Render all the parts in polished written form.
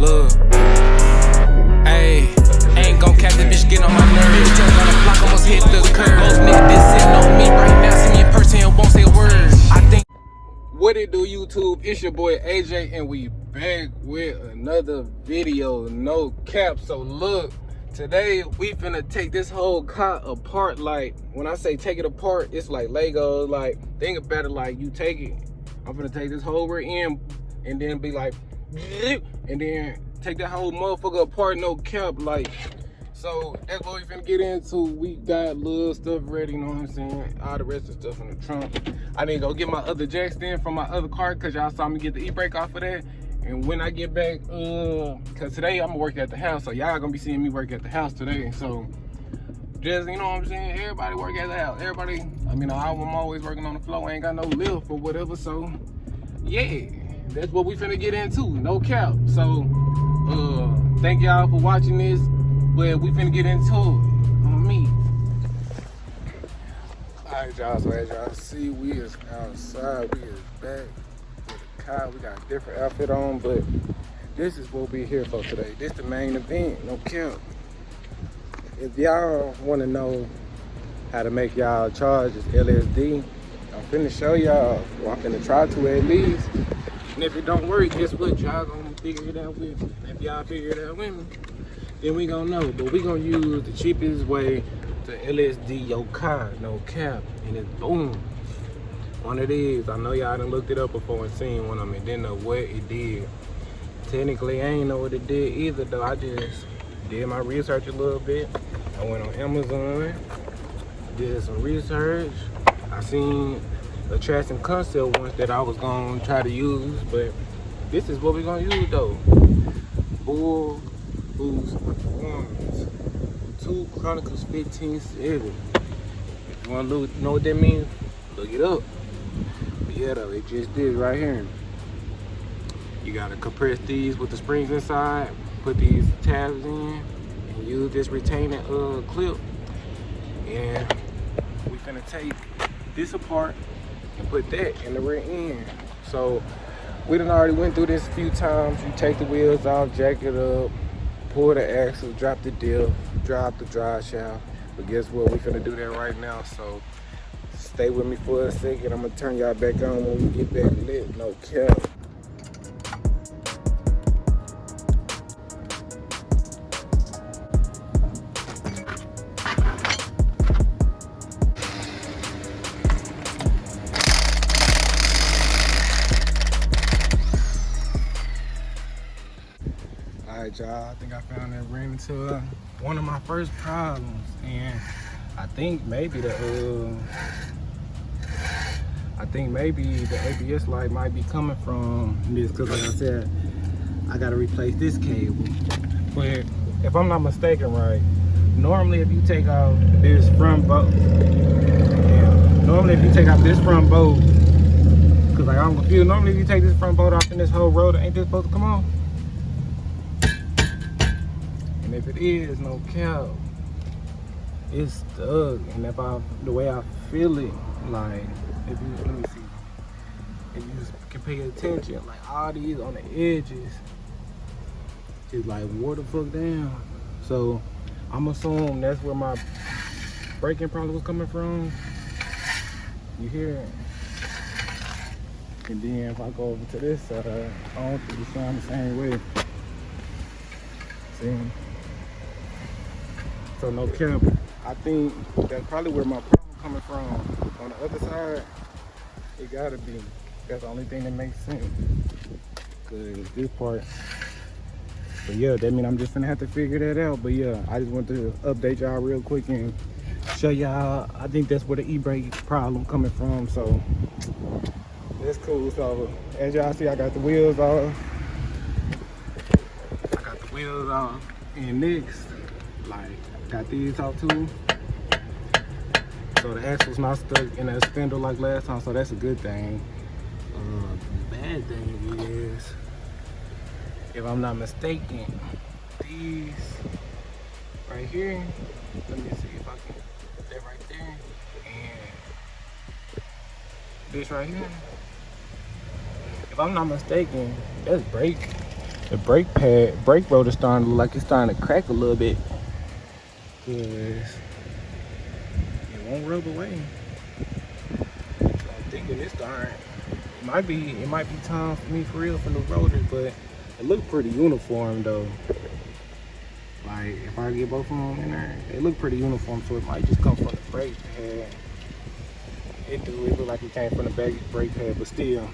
Look, ayy, ain't gon' catch that bitch getting on my nerves. Just on the block, almost hit the curb. Most niggas been sitting on me right now. See me in person and won't say a word. I think. What it do, YouTube? It's your boy AJ, and we back with another video. No cap. So look, today we finna take this whole car apart. Like when I say take it apart, it's like Lego. Like think about it like you take it. I'm finna take this whole rear end and then be like, and then take that whole motherfucker apart. No cap. Like, so that's what we finna get into. We got little stuff ready, you know what I'm saying? All the rest of the stuff in the trunk. I need to go get my other jack stand from my other car because y'all saw me get the e-brake off of that. And when I get back, cause today I'm gonna work at the house, so y'all gonna be seeing me work at the house today. So just, you know what I'm saying? Everybody work at the house. Everybody, I mean, I'm always working on the floor. I ain't got no lift or whatever. So yeah, that's what we finna get into. No cap. So thank y'all for watching this. But we finna get into it on me. Alright, y'all, so as y'all see, we is outside. We is back with the car. We got a different outfit on, but this is what we here for today. This the main event, no cap. If y'all wanna know how to make y'all charges LSD, I'm finna show y'all, or I'm finna try to at least. And if it don't work, guess what? Y'all gonna figure it out with me. If y'all figure it out with me, then we gonna know. But we gonna use the cheapest way to LSD your car, no cap. And it's boom. One of these. I know y'all done looked it up before and seen one of them and didn't know what it did. Technically, I ain't know what it did either though. I just did my research a little bit. I went on Amazon, did some research. I seen a trash and concept ones that I was gonna try to use, but this is what we gonna use though. Bullboost Performance 2 Chronicles 15.7. If you want to know what that means, look it up. But yeah, though, it just did right here. You gotta compress these with the springs inside, put these tabs in, and use this retaining clip. And we finna take this apart and put that in the rear end. So we done already went through this a few times. You take the wheels off, jack it up, pull the axle, drop the diff, drop the drive shaft. But guess what? We finna do that right now. So stay with me for a second. I'm gonna turn y'all back on when we get back lit. No cap. Alright, y'all, I think I found that ran into one of my first problems, and I think maybe the ABS light might be coming from this, because like I said, I gotta replace this cable. But if I'm not mistaken, right, normally if you take off this front bolt, because like I'm confused, normally if you take this front bolt off in this whole rotor, ain't this supposed to come on? And if it is, no cap, it's stuck. And if the way I feel it, like, if you, let me see, if you can pay attention, like all these on the edges is like wore the fuck down. So I'm assuming that's where my braking problem was coming from. You hear it? And then if I go over to this side, I don't think it's sound the same way. See? So no cap, I think that's probably where my problem coming from. On the other side, it gotta be. That's the only thing that makes sense. Cause this part, but yeah, that means I'm just gonna have to figure that out. But yeah, I just want to update y'all real quick and show y'all. I think that's where the e-brake problem coming from. So that's cool. So as y'all see, I got the wheels off. And next, like, got these out too. So the axle's not stuck in a spindle like last time, so that's a good thing. The bad thing is, if I'm not mistaken, these right here, let me see if I can put that right there, and this right here, if I'm not mistaken, that's brake The brake rotor starting to look like it's starting to crack a little bit. Cause it won't rub away. So I'm thinking it's starting. It might be time for me for real for the rotors, but it look pretty uniform though. Like if I get both of them in there, they look pretty uniform, so it might just come from the brake pad. It look like it came from the brake pad, but still,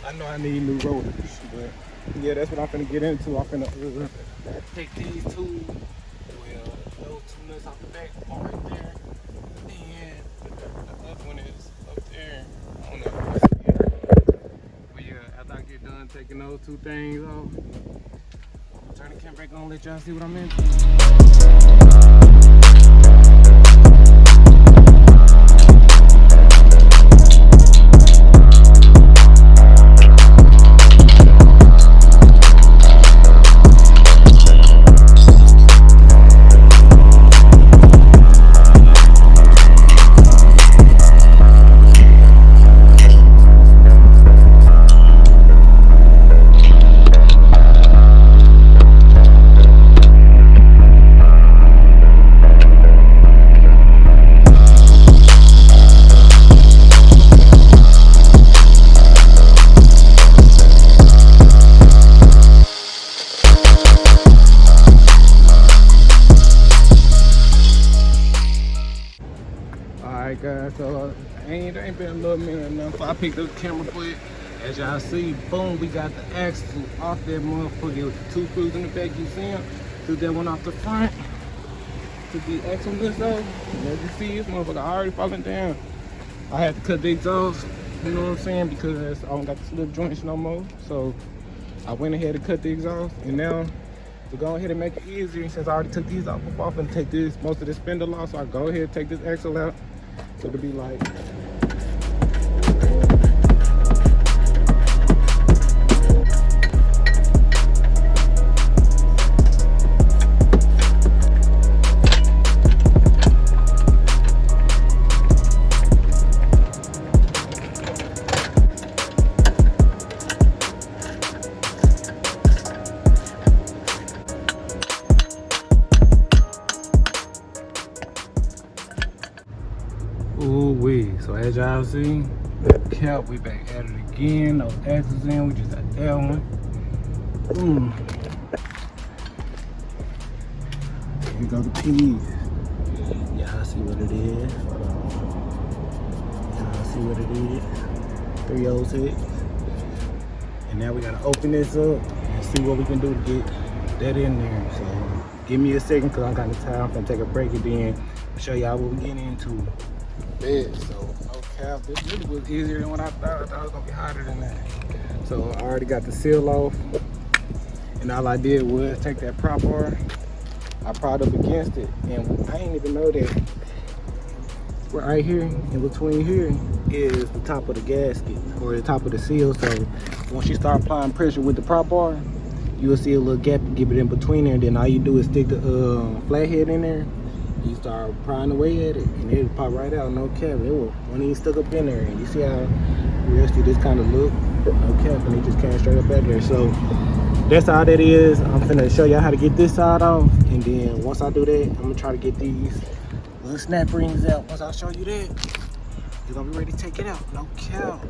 I know I need new rotors. But yeah, that's what I'm finna get into. I'm finna take these two, well, those two nuts off the back one right there, and the other one is up there. I don't know if you see it. But yeah, after I get done taking those two things off, I'll turn the camera back on and let y'all see what I'm into. Alright guys, so ain't been a little minute enough. I picked up the camera quick. As y'all see, boom, we got the axle off that motherfucker with the two screws in the back. You see them? Took that one off the front. Took the axle this off. And as you see, this motherfucker already falling down. I had to cut the exhaust, you know what I'm saying, because I don't got the slip joints no more. So I went ahead and cut the exhaust, and now to go ahead and make it easier, since I already took these off before, I'm gonna take most of this spindle off, so I go ahead and take this axle out. So it'll be like, ooh-wee. So as y'all see, the cap, we back at it again. No axles in, we just got that one. Here go the piece. Y'all see what it is. Y'all see what it is. 306. And now we gotta open this up and see what we can do to get that in there. So give me a second, cause I got the time. I'm gonna take a break and then show y'all what we're getting into. So no cap, this really was easier than what I thought. I thought it was gonna be harder than that. So I already got the seal off, and all I did was take that prop bar, I propped up against it, and I didn't even know that right here in between here is the top of the gasket, or the top of the seal. So once you start applying pressure with the prop bar, you'll see a little gap, give it in between there, and then all you do is stick the flathead in there. You start prying away at it, and it'll pop right out, no cap. It won't even stuck up in there. And you see how rusty this kind of look? No cap, and it just came straight up back there. So that's all that is. I'm finna show y'all how to get this side off, and then once I do that, I'm gonna try to get these little snap rings out. Once I show you that, you're gonna be ready to take it out, no cap.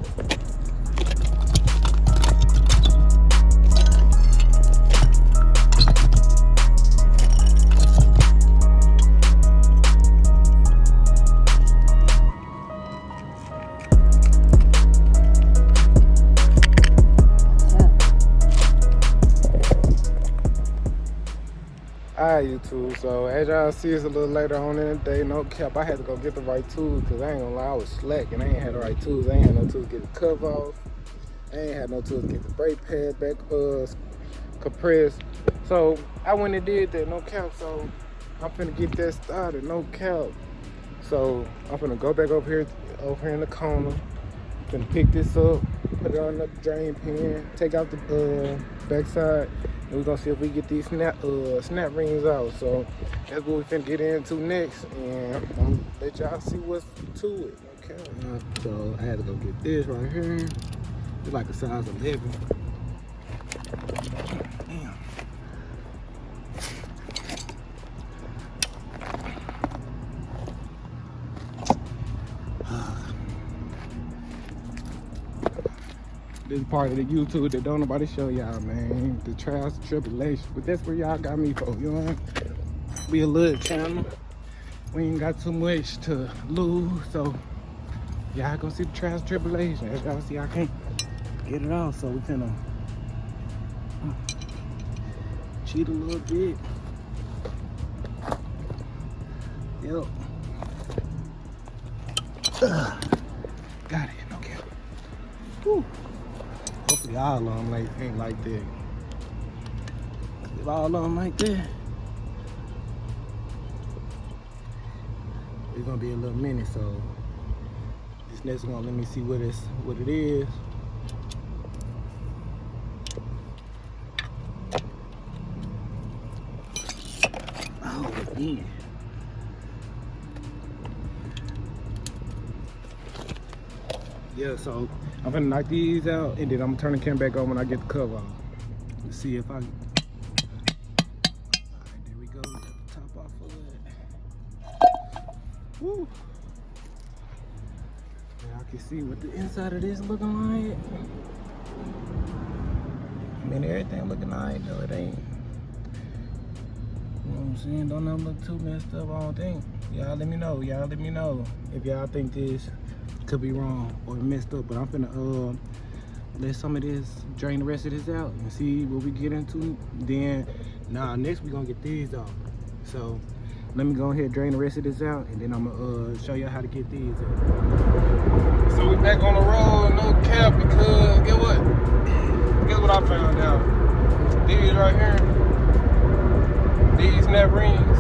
Alright YouTube, so as y'all see, it's a little later on in the day, no cap. I had to go get the right tools, because I ain't gonna lie, I was slack and I ain't had the right tools. I ain't had no tools to get the cover off. I ain't had no tools to get the brake pad back compressed. So I went and did that, no cap. So I'm finna get that started, no cap. So I'm finna go back over here in the corner. I'm finna pick this up, put it on the drain pan, take out the backside. And we're gonna see if we get these snap rings out. So that's what we finna get into next, and I'm gonna let y'all see what's to it. Okay. So I had to go get this right here. It's like a size 11. Damn. This part of the YouTube that don't nobody show y'all, man. The trials and tribulations. But that's where y'all got me for, you know what I mean? We a little channel. We ain't got too much to lose, so y'all gonna see the trials and tribulations. As y'all see, I can't get it off, so we finna cheat a little bit. Yep. Got it. Okay. Woo. Hopefully all of them ain't like that. If all of them like that, it's gonna be a little minute. So this next one, let me see what it is. Oh man. Yeah, so I'm gonna knock these out and then I'm gonna turn the cam back on when I get the cover off. Let's see if I can. Alright, there we go. Got the top off of it. Woo! Now I can see what the inside of this looking like. I mean, everything looking alright though, it ain't. You know what I'm saying? Don't never look too messed up, I don't think. Y'all let me know. Y'all let me know if y'all think this could be wrong or messed up, but I'm finna let some of this drain the rest of this out and see what we get into. Then next we gonna get these off. So let me go ahead and drain the rest of this out and then I'm gonna show you how to get these out. So we back on the road, no cap, because guess what I found out? These right here, these snap rings,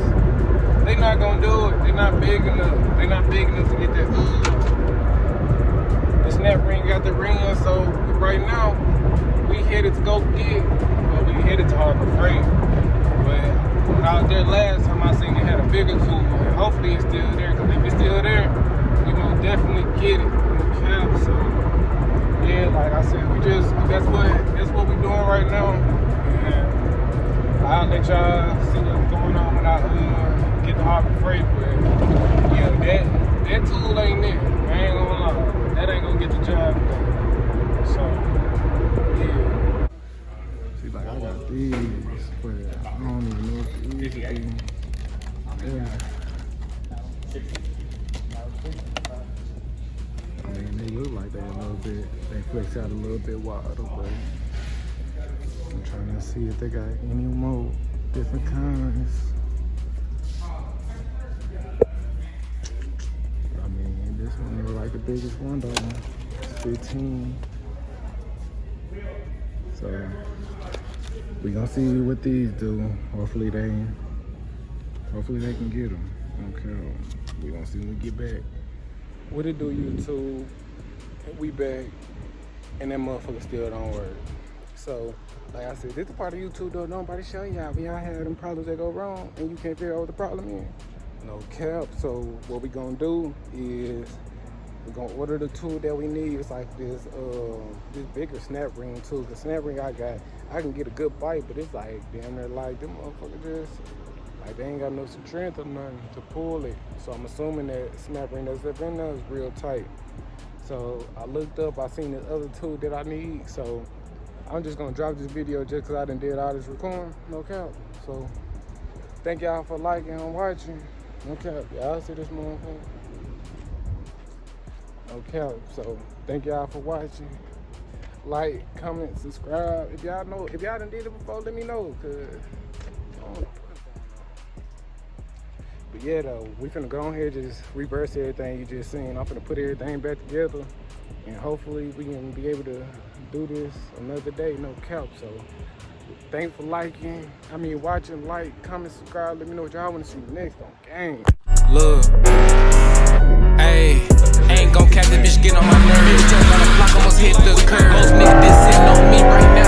they not gonna do it. They're not big enough. They're not big enough to get that the snap ring got the ring, so right now we headed to go get, well, we headed to Harbor Freight. But when I was there last time, I seen they had a bigger tool, and hopefully it's still there. Cause if it's still there, we gonna definitely get it. Okay, so yeah, like I said, that's what we doing right now. And I'll let y'all see what's going on when I get the Harbor Freight. But yeah, that tool ain't there. I ain't gonna lie. That ain't gonna get the job done. So, yeah. See, like I got these, but I don't even know if these yeah. I mean, they look like they a little bit, they flex out a little bit wider, but I'm trying to see if they got any more different kinds. This one was like the biggest one though. It's 15. So we gonna see what these do. Hopefully they can get them. Okay. We gonna see when we get back. What it do, YouTube? We back, and that motherfucker still don't work. So like I said, this is part of YouTube though. Nobody show y'all. We all have them problems that go wrong, and you can't figure out what the problem is. No cap. So what we gonna do is we're gonna order the tool that we need. It's like this bigger snap ring tool. The snap ring I can get a good bite, but it's like damn near like them motherfuckers just like they ain't got no strength or nothing to pull it. So I'm assuming that snap ring that's up in there is real tight. So I looked up, I seen this other tool that I need. So I'm just gonna drop this video just cause I done did all this recording. No cap. So thank y'all for liking and watching. No cap, y'all see this motherfucker? No cap, so thank y'all for watching. Like, comment, subscribe. If y'all done did it before, let me know, cause I don't know what's going on. But yeah though, we finna go on here, just reverse everything you just seen. I'm finna put everything back together, and hopefully we can be able to do this another day, no cap. So thanks for watching, like, comment, subscribe. Let me know what y'all want to see next on game. Look, ayy, ain't gon' catch the bitch, get on my nerves. Just on the block, almost hit the curb. Most niggas sitting on me right now.